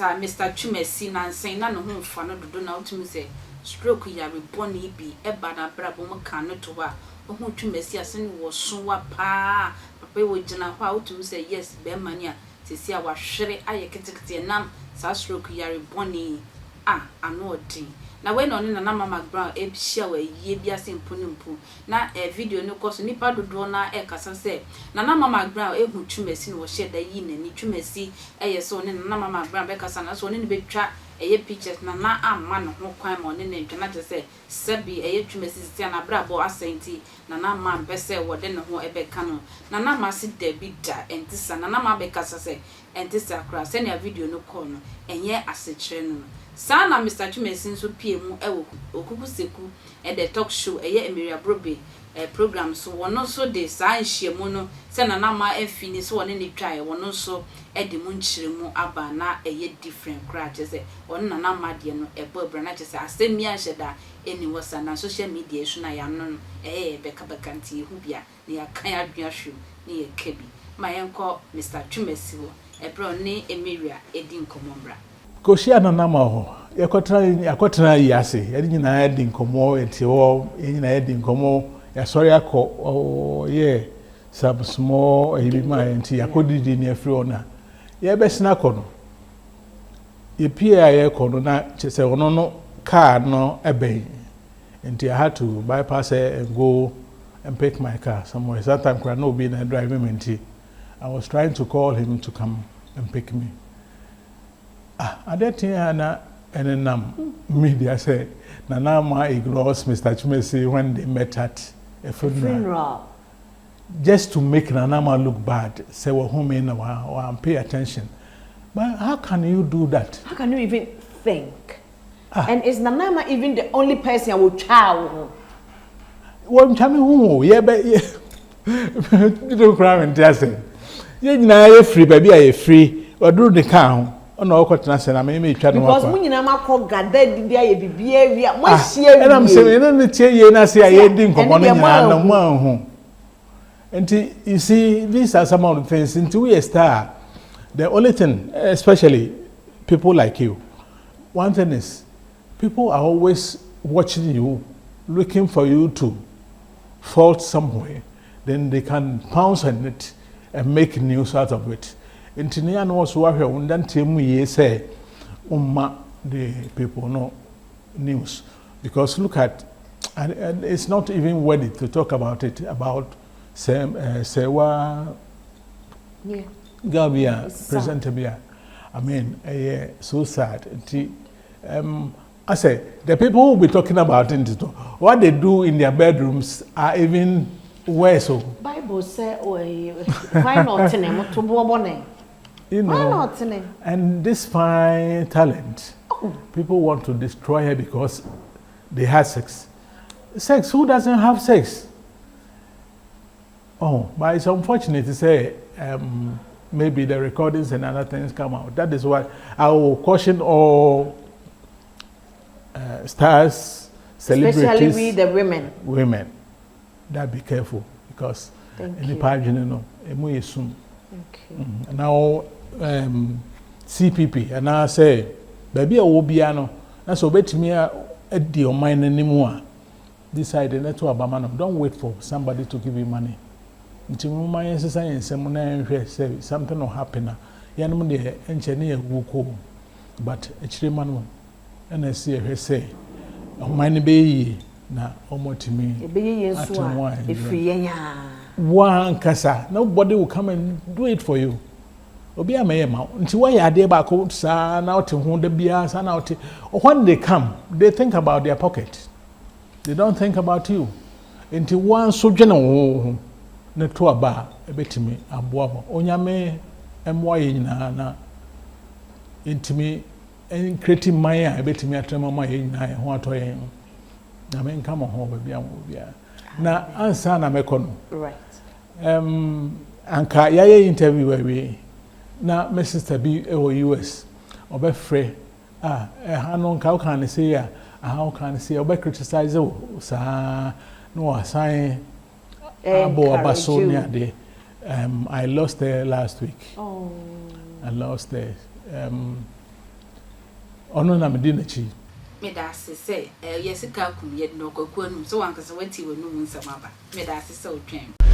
sa Mr Twumasi na nsen na no ho fa no dodo na utumi se stroke ya reboni bi eba na brabo mo kan no to wa ho Twumasi ase ni wo so wa pa papa wo gina ho a utumi se yes be mani a sesi a wa hwere aye ketekete nam sa stroke ya reboni ano odi na we no na Mcbrown e bia wa yie bia se mpunimpu na video no koso nipa dodo na e kasa se na Mcbrown e hu Twumasi no wo hye da yi na ni Twumasi e so ne na Mcbrown be kasa na so ne betwa eye pictures na amma no ho kwan mo ne ntwa na je se sebi eye Twumasi sia na brabo asenti na ma mpese wo de ne ho e be ka no na ma se da bi da entisa na ma be kasa se entisa kra se na video no call no enye asechire no sana Mr Twumasi nso pie mu ewo okukuseku the talk show Mcbrown program so wono so de sa nhyiemu no se na ma afini so woni ne twae wono so de mu nkyiremu aba na different crash se wono na ma de no ebobra na se asemi aheda eni wasa na social media so na ya no beka nti hu bia na ya kan adua hwe na ya kabi ma yenko Mr Twumasi wo ebro ne Mcbrown edi nkomombra Koshia na nama ho yakotra yase yadi nyina yadi nkomo enti ho nyina yadi nkomo ya sorry akọ ye some small ebi ma enti yakodidi ne afri ona ye besina kọ no ye pia ye kọ no na chese ono no car no ebe enti I had to bypass and go and pick my car somewhere sometimes I no be na driving enti I was trying to call him to come and pick me. At that time, and media say, Nana ignores Mr Twumasi when they met at a funeral. Just to make Nana look bad, say, well, home in or pay attention. But how can you do that? How can you even think? And is Nana even the only person who child? Well, tell me who, yeah, but you don't cry and tell say, you're free, baby, are free, or do the count. No, because when you know, gathered the behavior, and I'm saying, the chair, I say, I didn't come on. And you see, these are some of the things into a star. The only thing, especially people like you, one thing is, people are always watching you, looking for you to fault somewhere, then they can pounce on it and make news out of it. Intinia no so ahwe undan temu ye say umma the people no news because look at and it's not even worthy to talk about it about Sewa Gabia presenter bia I mean so sad I say the people who will be talking about it what they do in their bedrooms are even worse. So Bible say why not name to bo you know, and this fine talent, people want to destroy her because they had sex. Sex, who doesn't have sex? Oh, but it's unfortunate to say maybe the recordings and other things come out. That is why I will caution all stars, celebrities. Especially we the women. Women, that be careful because any part you know, now CPP and I say baby a wo bia no na so betimi a di o man animu a decide na to abama no don't wait for somebody to give you money nti mo man yesesa yensem na nhwe say something will happen yanom de enche na yewuko but echirema no na see ehwe say o man be yi na omotimi be yi enso a efiyenya one kasa nobody will come and do it for you. Obi ameyema nti why ade ba ko sa na ote ho da bia sa na ote when they come they think about their pocket, they don't think about you nti one so dwene ho ne to aba ebetimi aboa onyame emwa yina na intimi en creating maya ebetimi atrema maya yina ho atoyen na men come ho ba bia mo bia na ansa na mekono right anka yaye interview we na my sister be US obe free hanon ka can say how can say obe criticize sa no assign abo abasonia de I lost there last week. Oh, I lost there ono na me di na chi me da se say yesika kum ye no kwaku anum so wankasa wati wanu nsama ba me da se say otwen